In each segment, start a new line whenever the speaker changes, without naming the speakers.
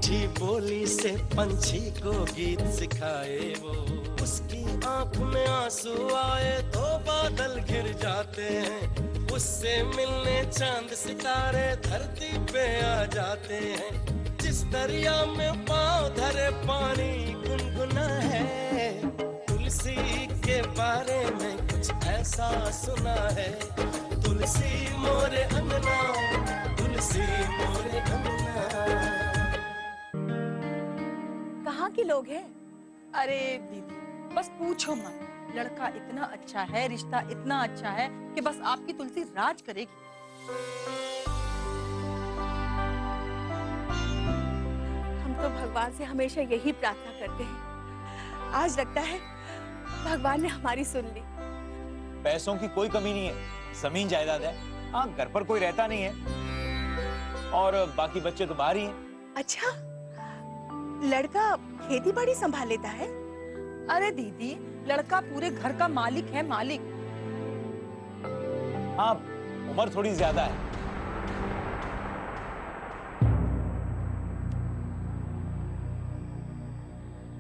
मीठी बोली से पंछी को गीत सिखाए वो, उसकी आंख में आंसू आए तो बादल घिर जाते हैं, उससे मिलने चांद सितारे धरती पे आ जाते हैं। जिस दरिया में पाँव धरे पानी गुनगुना है, तुलसी के बारे में कुछ ऐसा सुना है। तुलसी मोरे अंगना, तुलसी मोरे अंगना।
कहाँ के लोग हैं? अरे दीदी बस पूछो मत, लड़का इतना अच्छा है, रिश्ता इतना अच्छा है कि बस आपकी तुलसी राज करेगी।
हम तो भगवान से हमेशा यही प्रार्थना करते हैं। आज लगता है भगवान ने हमारी सुन ली।
पैसों की कोई कमी नहीं है, जमीन जायदाद है। हाँ, घर पर कोई रहता नहीं है और बाकी बच्चे तो बाहर ही हैं।
अच्छा, लड़का खेती बाड़ी संभाल लेता है?
अरे दीदी, लड़का पूरे घर का मालिक है, मालिक।
हाँ, उम्र थोड़ी ज्यादा है।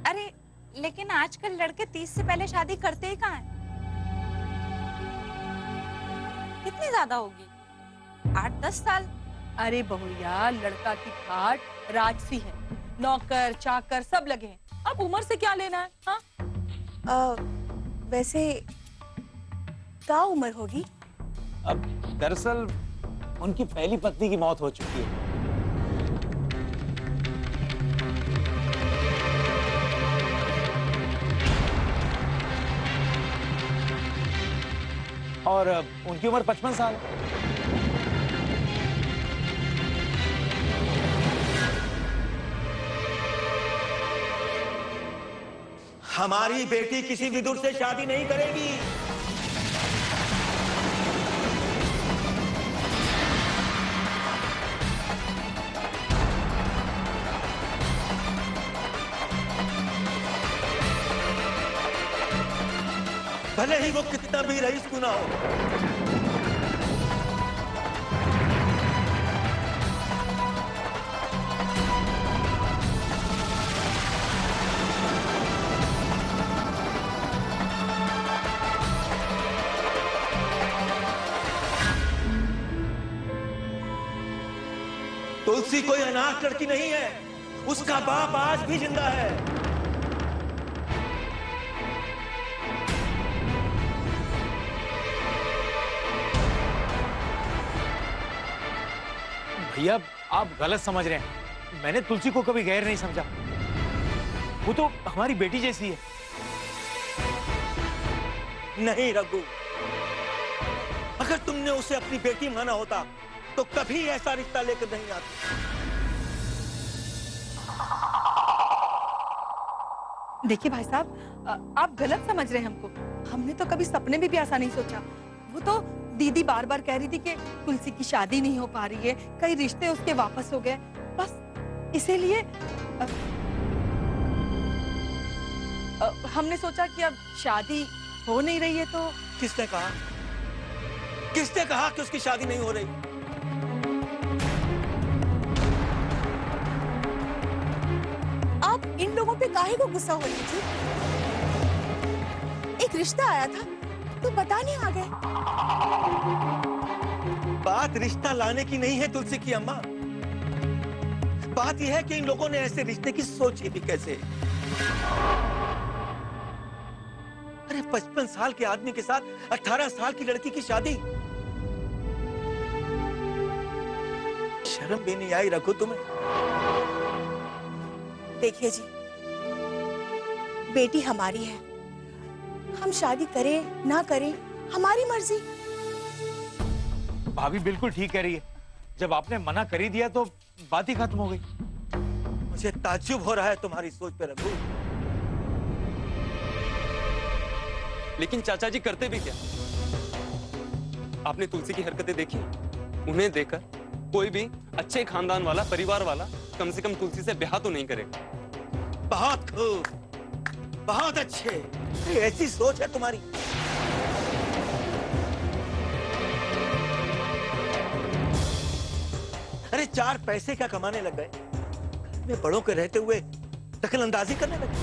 अरे लेकिन आजकल लड़के 30 से पहले शादी करते ही कहाँ हैं? कितनी ज्यादा होगी? 8-10 साल।
अरे बहुरिया, लड़का की ठाट राजसी है, नौकर चाकर सब लगे हैं, अब उम्र से क्या लेना है? हाँ?
वैसे क्या उम्र होगी?
अब दरअसल उनकी पहली पत्नी की मौत हो चुकी है। और उनकी उम्र 55 साल।
हमारी बेटी किसी विदुर से शादी नहीं करेगी। भले ही वो कितना भी रईस क्यों ना हो। तुलसी कोई अनाथ लड़की नहीं है, उसका बाप आज भी जिंदा है।
भैया, आप गलत समझ रहे हैं। मैंने तुलसी को कभी गैर नहीं समझा, वो तो हमारी बेटी जैसी है।
नहीं रघु, अगर तुमने उसे अपनी बेटी माना होता तो कभी ऐसा रिश्ता लेकर नहीं आती।
देखिए भाई साहब, आप गलत समझ रहे हैं हमको। हमने तो कभी सपने में भी ऐसा नहीं सोचा। वो तो दीदी बार बार कह रही थी कि तुलसी की शादी नहीं हो पा रही है, कई रिश्ते उसके वापस हो गए, बस इसीलिए हमने सोचा कि अब शादी हो नहीं रही है तो।
किसने कहा? किसने कहा कि उसकी शादी नहीं हो रही?
आप इन लोगों पे काहे को गुस्सा हो रही थी? एक रिश्ता आया था तो बताने आ गए।
बात रिश्ता लाने की नहीं है तुलसी की अम्मा, बात यह है कि इन लोगों ने ऐसे रिश्ते की सोची भी कैसे। अरे 55 साल के आदमी के साथ 18 साल की लड़की की शादी, शर्म भी नहीं आई रघु तुम्हें?
देखिए जी, बेटी हमारी है, हम शादी करें ना करें हमारी मर्जी।
भाभी बिल्कुल ठीक कह रही है, जब आपने मना कर ही दिया तो बात ही खत्म हो गई।
मुझे ताज्जुब हो रहा है तुम्हारी सोच पे रघु।
लेकिन चाचा जी करते भी क्या? आपने तुलसी की हरकतें देखी? उन्हें देखकर कोई भी अच्छे खानदान वाला, परिवार वाला कम से कम तुलसी से ब्याह तो नहीं करेगा।
बहुत खूब, बहुत अच्छे, ऐसी सोच है तुम्हारी। अरे 4 पैसे क्या कमाने लग गए, में बड़ों के रहते हुए दखल अंदाजी करने लगे।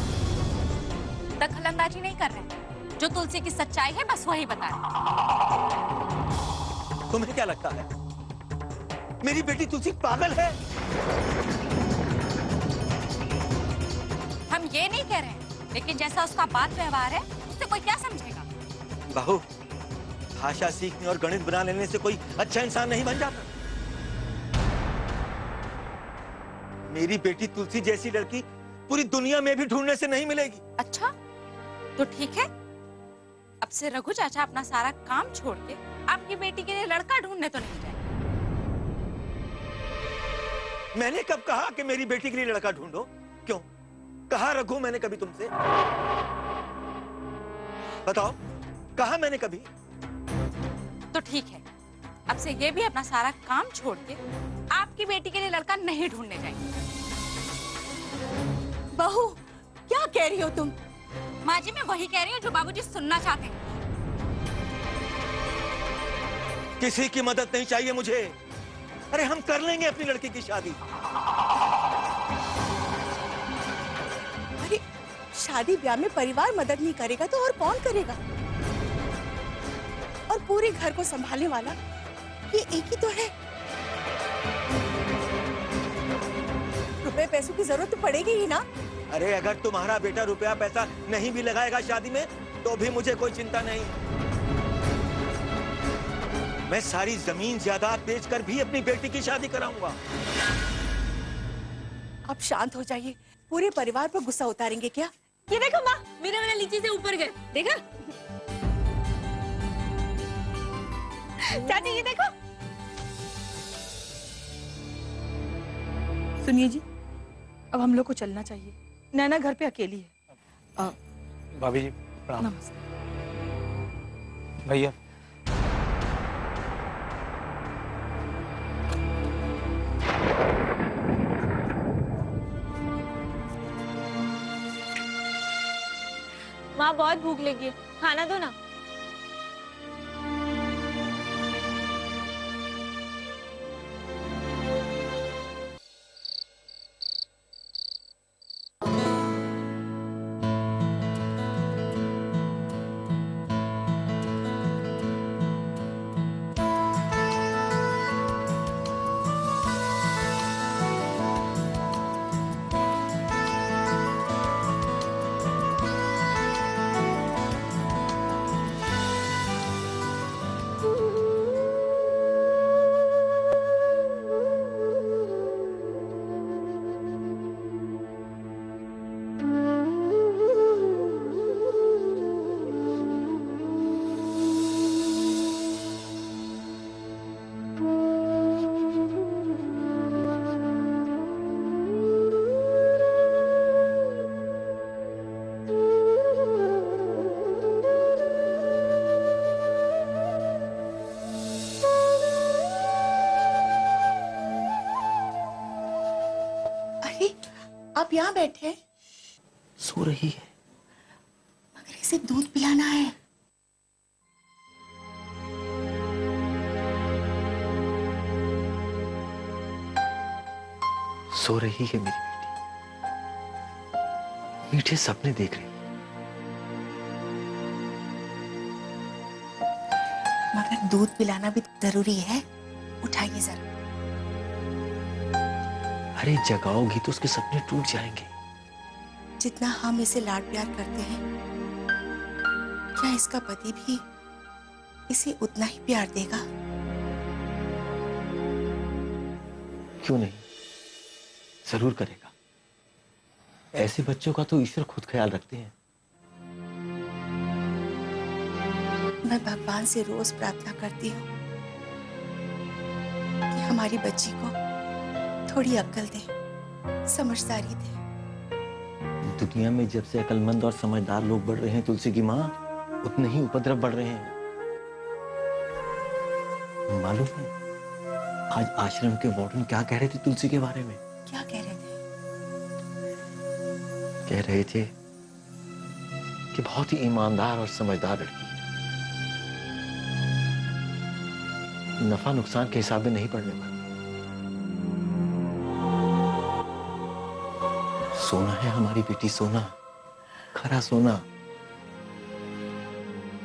दखल अंदाजी नहीं कर रहे, जो तुलसी की सच्चाई है बस वही बता रहे।
तुम्हें क्या लगता है मेरी बेटी तुलसी पागल है?
हम ये नहीं कह रहे हैं, लेकिन जैसा उसका बात व्यवहार है उससे कोई क्या समझेगा।
बहू, भाषा सीखने और गणित बना लेने से कोई अच्छा इंसान नहीं बन जाता। मेरी बेटी तुलसी जैसी लड़की पूरी दुनिया में भी ढूंढने से नहीं मिलेगी।
अच्छा तो ठीक है, अब से रघु चाचा अपना सारा काम छोड़ के आपकी बेटी के लिए लड़का ढूंढने तो नहीं जाए।
मैंने कब कहा कि मेरी बेटी के लिए लड़का ढूंढो? क्यों कहा रघु मैंने कभी तुमसे? बताओ, कहा मैंने कभी?
तो ठीक है, अब से ये भी अपना सारा काम छोड़ के आपकी बेटी के लिए लड़का नहीं ढूंढने जाएंगे।
बहू, क्या कह रही हो तुम?
माँ जी, मैं वही कह रही हूँ जो बाबूजी सुनना चाहते हैं।
किसी की मदद नहीं चाहिए मुझे। अरे हम कर लेंगे अपनी लड़की की शादी।
अरे शादी ब्याह में परिवार मदद नहीं करेगा तो और कौन करेगा? और पूरे घर को संभालने वाला ये एक ही तो है। रुपए पैसों की जरूरत तो पड़ेगी ही ना।
अरे अगर तुम्हारा बेटा रुपया पैसा नहीं भी लगाएगा शादी में तो भी मुझे कोई चिंता नहीं। मैं सारी जमीन जायदाद बेचकर भी अपनी बेटी की शादी कराऊंगा।
आप शांत हो जाइए, पूरे परिवार पर गुस्सा उतारेंगे क्या? ये देखो माँ, मेरे वाला लीची से ऊपर गए, देखा? चाची ये देखो।
सुनिए जी, अब हम लोग को चलना चाहिए। नैना घर पे अकेली है।
भाभी जी प्रणाम।
नमस्ते।
भैया
माँ बहुत भूख लगी है, खाना दो ना। आप यहाँ बैठे?
सो रही है।
मगर इसे दूध पिलाना है।
सो रही है मेरी बेटी, मीठे सपने देख रही है।
मगर दूध पिलाना भी जरूरी है, उठाइए जरा।
अरे जगाओगी तो उसके सपने टूट जाएंगे।
जितना हम इसे लाड प्यार करते हैं, क्या इसका पति भी इसे उतना ही प्यार देगा?
क्यों नहीं, जरूर करेगा। ऐसे बच्चों का तो ईश्वर खुद ख्याल रखते हैं।
मैं भगवान से रोज प्रार्थना करती हूँ कि हमारी बच्ची को थोड़ी अक्ल दे, समझदारी दे।
दुनिया में जब से अक्लमंद और समझदार लोग बढ़ रहे हैं तुलसी की माँ, उतने ही उपद्रव बढ़ रहे हैं। मालूम है आज आश्रम के वार्डन क्या कह रहे थे तुलसी के बारे में?
क्या कह रहे थे?
कह रहे थे कि बहुत ही ईमानदार और समझदार लड़की है, नफा नुकसान के हिसाब में नहीं पड़ने वाली।
सोना है हमारी बेटी, सोना, खरा सोना।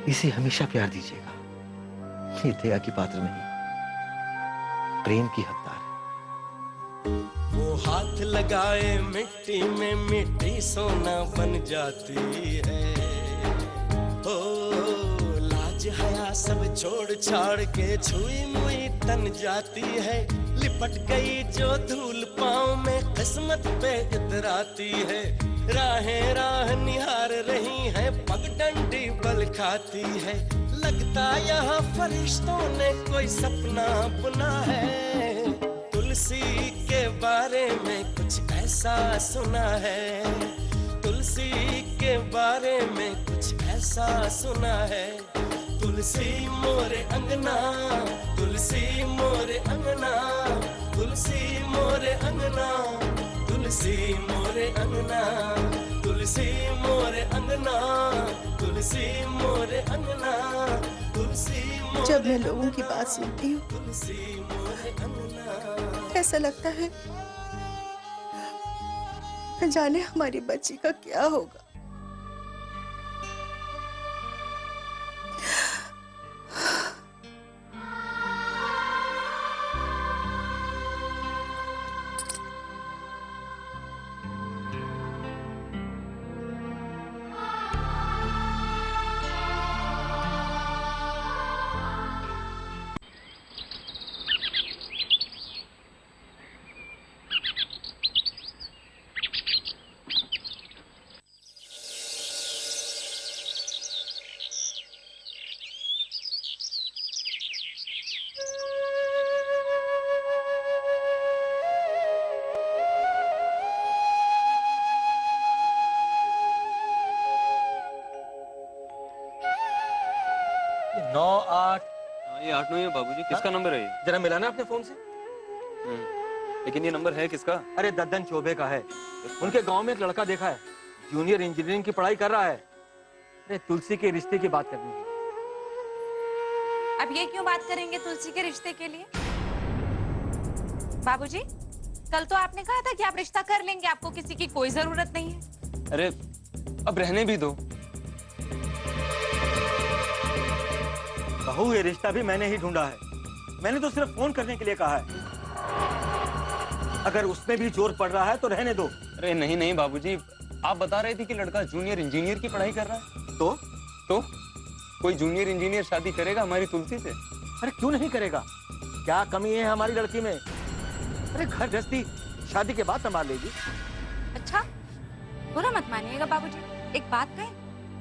इसे हमेशा प्यार दीजिएगा। ये दया की पात्र नहीं, प्रेम की हकदार है।
वो हाथ लगाए मिट्टी में, मिट्टी सोना बन जाती है। ओ लाज हया सब छोड़ छाड़ के छुई मुई तन जाती है। लिपट गई जो धूल पाँव में, किस्मत पे इतराती है। राहें राह निहार रही है, पगडंडी बल खाती है। लगता यहाँ फरिश्तों ने कोई सपना बुना है। तुलसी के बारे में कुछ ऐसा सुना है। तुलसी के बारे में कुछ ऐसा सुना है। तुलसी मोरे अंगना, तुलसी मोरे अंगना, तुलसी मोरे अंगना, तुलसी मोरे अंगना, तुलसी मोरे अंगना, तुलसी मोरे अंगना, तुलसी मोरे।
जब मैं लोगों की बात सुनती हूँ,
तुलसी मोरे अंगना।
ऐसा लगता है न जाने हमारी बच्ची का क्या होगा।
नौ आठ।
ये 8 9 है बाबूजी। किसका नंबर है ये?
जरा मिलाना अपने फोन से।
लेकिन ये नंबर है किसका?
अरे दद्दन चौबे का है। उनके गांव में एक लड़का देखा है, जूनियर इंजीनियरिंग की पढ़ाई कर रहा है। अरे तुलसी के रिश्ते की बात करनी है।
अब ये क्यों बात करेंगे तुलसी के रिश्ते के लिए? बाबूजी, कल तो आपने कहा था कि आप रिश्ता कर लेंगे, आपको किसी की कोई जरूरत नहीं है।
अरे अब रहने भी दो।
बहू, ये रिश्ता भी मैंने ही ढूंढा है। मैंने तो सिर्फ फोन करने के लिए कहा है। अगर उसमें भी जोर पड़ रहा है तो रहने दो।
अरे नहीं नहीं बाबूजी, आप बता रहे थे कि लड़का जूनियर इंजीनियर की पढ़ाई कर रहा है। तो कोई जूनियर इंजीनियर शादी करेगा हमारी तुलसी से?
अरे क्यों नहीं करेगा? क्या कमी है हमारी लड़की में? अरे घर गृहस्थी शादी के बाद संभाल लेगी।
अच्छा, बुरा मत मानिएगा बाबूजी, एक बात कहें,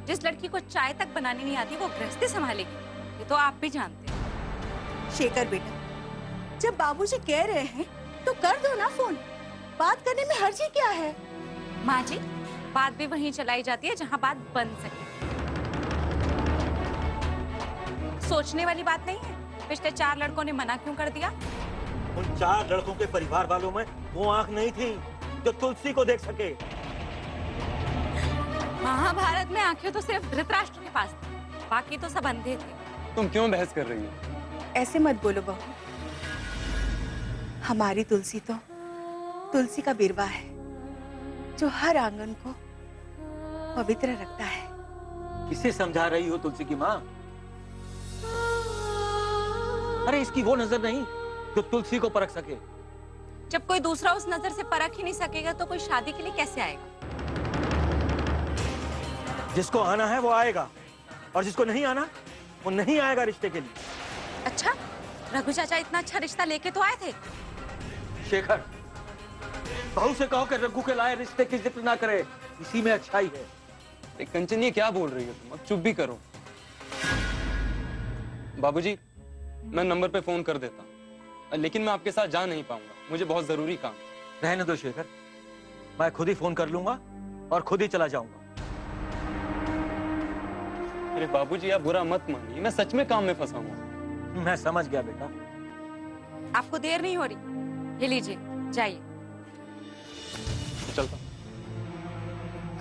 जिस लड़की को चाय तक बनानी नहीं आती वो गृहस्थी संभालेगी, ये तो आप भी जानते हैं।
शेखर बेटा, जब बाबूजी कह रहे हैं तो कर दो ना फोन। बात करने में हर्जी क्या है?
माँ जी, बात भी वहीं चलाई जाती है जहाँ बात बन सके। सोचने वाली बात नहीं है पिछले 4 लड़कों ने मना क्यों कर दिया?
उन 4 लड़कों के परिवार वालों में वो आंख नहीं थी जो तुलसी को देख सके।
महाभारत में आंखें तो सिर्फ धृतराष्ट्र के पास थी, बाकी तो सब अंधे थे।
तुम क्यों बहस कर रही हो?
ऐसे मत बोलो बहू। हमारी तुलसी तो तुलसी का बिरवा है जो हर आंगन को पवित्र रखता है।
किसे समझा रही हो तुलसी की माँ? अरे इसकी वो नजर नहीं जो तुलसी को परख सके।
जब कोई दूसरा उस नजर से परख ही नहीं सकेगा तो कोई शादी के लिए कैसे आएगा?
जिसको आना है वो आएगा और जिसको नहीं आना वो नहीं आएगा रिश्ते के लिए।
अच्छा, रघु चाचा इतना अच्छा रिश्ता लेके तो आए थे।
शेखर, बहू से कहो कि रघु के लाए रिश्ते की जिक्र ना करे, इसी में अच्छाई है।
कंचन, ये क्या बोल रही हो तुम? अब चुप भी करो। बाबूजी, मैं नंबर पे फोन कर देता हूँ, लेकिन मैं आपके साथ जा नहीं पाऊंगा, मुझे बहुत जरूरी काम।
रहने दो शेखर, मैं खुद ही फोन कर लूंगा और खुद ही चला जाऊंगा।
अरे बाबूजी, आप बुरा मत मानिए, मैं सच में काम में फंसा हूँ।
मैं समझ गया बेटा।
आपको देर नहीं हो रही, ये लीजिए, जाइए।
चलता।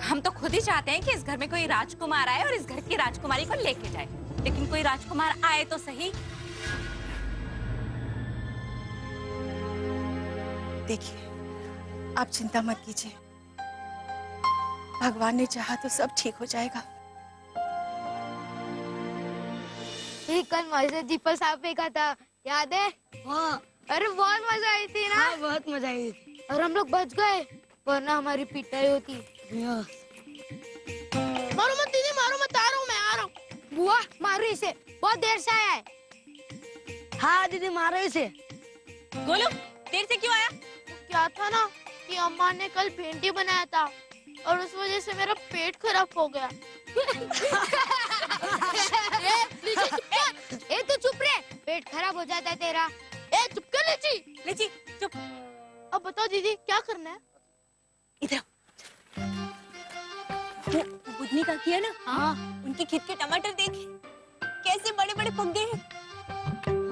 हम तो खुद ही चाहते हैं कि इस घर में कोई राजकुमार आए और इस घर की राजकुमारी को लेके जाए, लेकिन कोई राजकुमार आए तो सही।
देखिए, आप चिंता मत कीजिए, भगवान ने चाहा तो सब ठीक हो जाएगा।
कल मस्जिद जीपल साहब फेंका था, याद है? हाँ। अरे बहुत मजा आई थी ना? हाँ, बहुत मजा आई थी। और हम लोग बच गए, वरना हमारी पिटाई होती। मारो मत दीदी, मारो मत, आ रहा हूँ मैं, आ रहा हूँ। बुआ मारो इसे, बहुत देर से आया है। हाँ दीदी मारो इसे।
गोलू देर से क्यों आया?
क्या था ना कि अम्मा ने कल भिंडी बनाया था और उस वजह से मेरा पेट खराब हो गया। ए तू चुप रहे, पेट खराब हो जाता है तेरा। ए चुप कर लीची।
लीची चुप।
अब बताओ दीदी क्या करना है?
इधर वो बुधनी का किया ना?
हाँ।
उनके खेत के टमाटर देखे कैसे बड़े बड़े पक गए हैं।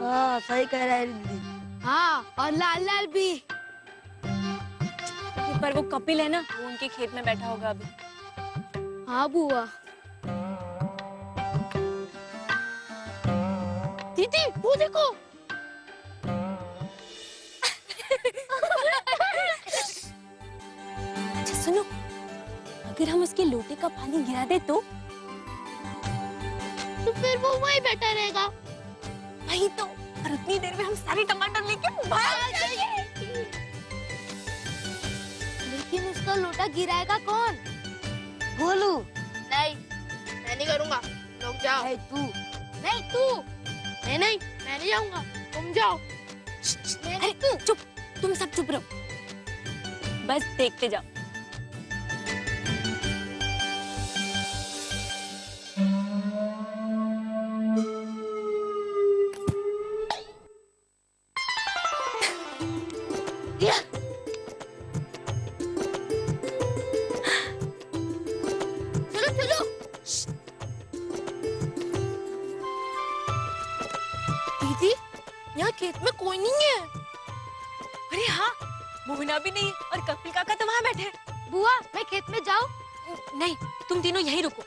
हाँ सही कह रहा है दीदी। हाँ और लाल लाल भी।
पर वो कपिल है ना, वो उनके खेत में बैठा होगा अभी।
हाँ बुआ। दीदी वो देखो।
अच्छा सुनो, अगर हम उसके लोटे का पानी गिरा दे तो
फिर वो वहीं बैठा रहेगा।
वही तो, और उतनी देर में हम सारे टमाटर लेके भाग जाएंगे।
लेकिन उसका लोटा गिराएगा कौन?
गोलू।
नहीं मैं नहीं करूँगा, रुक जाओ। नहीं तू। नहीं तू। नहीं नहीं मैं नहीं जाऊँगा, तुम जाओ।
अरे चुप, तुम सब चुप रहो, बस देखते जाओ।
खेत में कोई नहीं है।
अरे हाँ, मोहना भी नहीं और कपिल काका तो वहाँ बैठे हैं।
बुआ मैं खेत में जाऊँ?
नहीं, तुम तीनों यहीं रुको,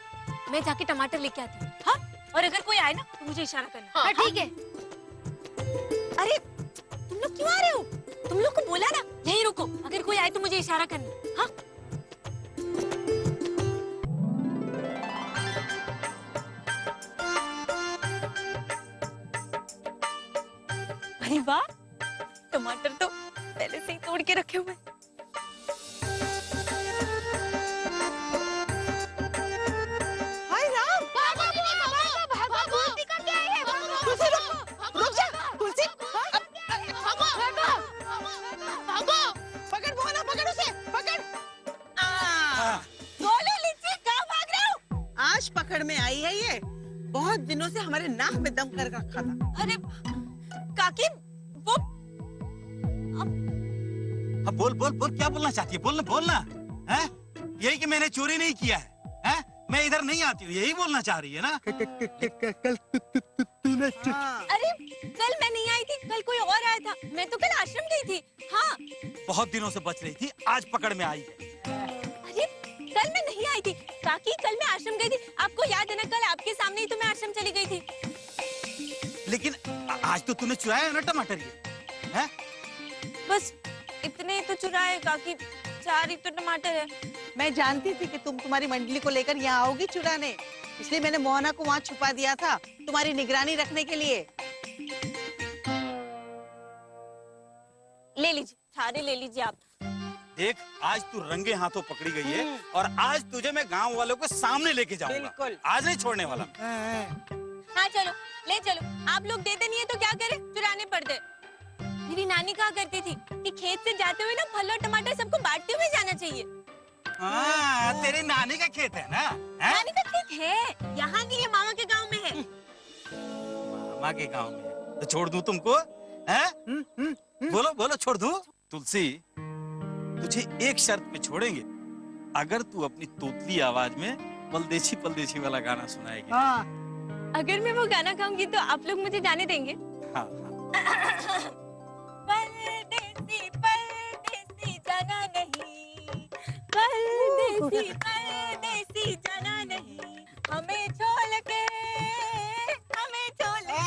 मैं जाके टमाटर लेके आती हूँ। हाँ? और अगर कोई आए ना तो मुझे इशारा करना।
हाँ ठीक है।
अरे तुम लोग क्यों आ रहे हो? तुम लोग को बोला ना यहीं रुको, अगर कोई आए तो मुझे इशारा करना। हाँ? अरे वाह, टमाटर तो पहले से ही तोड़ के रखे हुए।
हाय राम,
भागो दीदी, भागो, भागो, दिक्कत क्या है?
तुलसी रुक जा, तुलसी
भागो, भागो,
पकड़ मोहना, पकड़ उसे, पकड़।
गोलू लीची कहाँ भाग रहे हो?
आज पकड़ में आई है ये, बहुत दिनों से हमारे नाक में दम कर रखा था।
अरे काकी वो
अब बोल बोल बोल, क्या बोलना चाहती है? बोलना बोलना है? यही कि मैंने चोरी नहीं किया है, हैं? मैं इधर नहीं आती हूँ, यही बोलना चाह रही है ना?
कल तूने
अरे कल मैं नहीं आई थी, कल कोई और आया था, मैं तो कल आश्रम गई थी। हाँ
बहुत दिनों से बच रही थी, आज पकड़ में आई है।
अरे कल मैं नहीं आई थी काकी, कल मैं आश्रम गई थी। आपको याद है ना, कल आपके सामने ही तो मैं आश्रम चली गई थी।
लेकिन आज तो तूने चुराया है ना टमाटर ये, हैं?
बस इतने तो चुराए काकी, 4 ही तो टमाटर है।
मैं जानती थी कि तुम तुम्हारी मंडली को लेकर यहाँ आओगी चुराने, इसलिए मैंने मोहना को वहाँ छुपा दिया था तुम्हारी निगरानी रखने के लिए।
ले लीजिए, सारे ले लीजिए आप।
देख आज तू रंगे हाथों पकड़ी गई है और आज तुझे मैं गांव वालों के सामने लेके जाऊंगा।
बिल्कुल।
आज नहीं छोड़ने वाला।
हाँ चलो, ले चलो। आप लोग देते नहीं है तो क्या करें, चुराने पड़ते। मेरी नानी कहा करती थी कि खेत से जाते हुए ना फल और टमाटर सबको बांटते हुए जाना चाहिए।
हाँ, तेरी नानी का खेत है ना? है?
नानी का खेत है, यहाँ नहीं है, मामा के गांव में है।
मामा के गांव में है। तो छोड़ दूं तुमको? हैं? बोलो बोलो, छोड़ दूं? तुलसी, तुझे एक शर्त पे छोड़ेंगे, अगर तू अपनी तोतली आवाज में पलदेसी पलदेसी वाला गाना सुनाएगी।
हाँ।
अगर मैं वो गाना गाऊंगी तो आप लोग मुझे जाने देंगे?
हाँ।
परदेसी परदेसी जाना नहीं, परदेसी परदेसी जाना नहीं, हमें छोड़ के, हमें छोड़ के।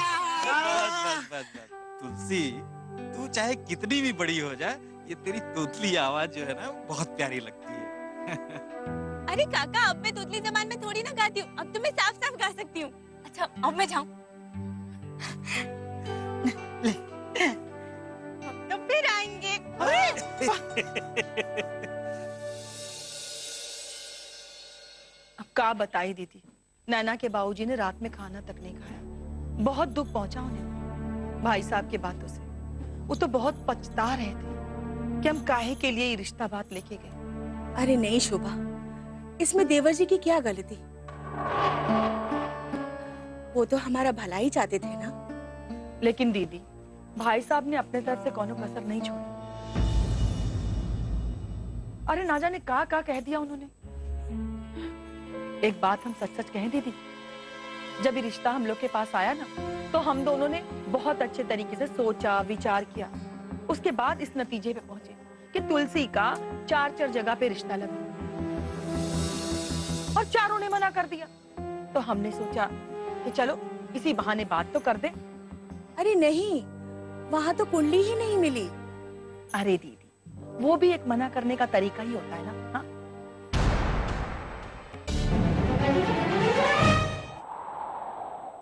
बस। तुलसी, तू चाहे कितनी भी बड़ी हो जाए, ये तेरी तोतली आवाज जो है ना बहुत प्यारी लगती है।
अरे काका, अब मैं तोतली जबान में थोड़ी ना गाती हूँ, अब तो मैं साफ साफ गा सकती हूँ। अच्छा अब मैं जाऊँ? तो फिर आएंगे।
अब का बताई दीदी, नैना के बाबूजी ने रात में खाना तक नहीं खाया। बहुत दुख पहुंचा उन्हें भाई साहब की बातों से। वो तो बहुत पछता रहे थे कि हम काहे के लिए ये रिश्ता बात लेके गए।
अरे नहीं शोभा, इसमें देवर जी की क्या गलती? वो तो हमारा भला ही चाहते थे ना।
लेकिन दीदी, भाई साहब ने अपने तरफ से कोनो कसर नहीं छोड़ी। अरे ना जाने का कह दिया उन्होंने। एक बात हम सच सच कहें दीदी, जब ये रिश्ता हम लोग के पास आया ना, तो हम दोनों ने बहुत अच्छे तरीके से सोचा विचार किया। उसके बाद इस नतीजे पे पहुंचे कि तुलसी का 4 जगह पे रिश्ता लगा और चारों ने मना कर दिया। तो हमने सोचा कि चलो इसी बहाने बात तो कर दे।
अरे नहीं, वहां तो कुंडली ही नहीं मिली।
अरे दीदी, वो भी एक मना करने का तरीका ही होता है ना। हाँ,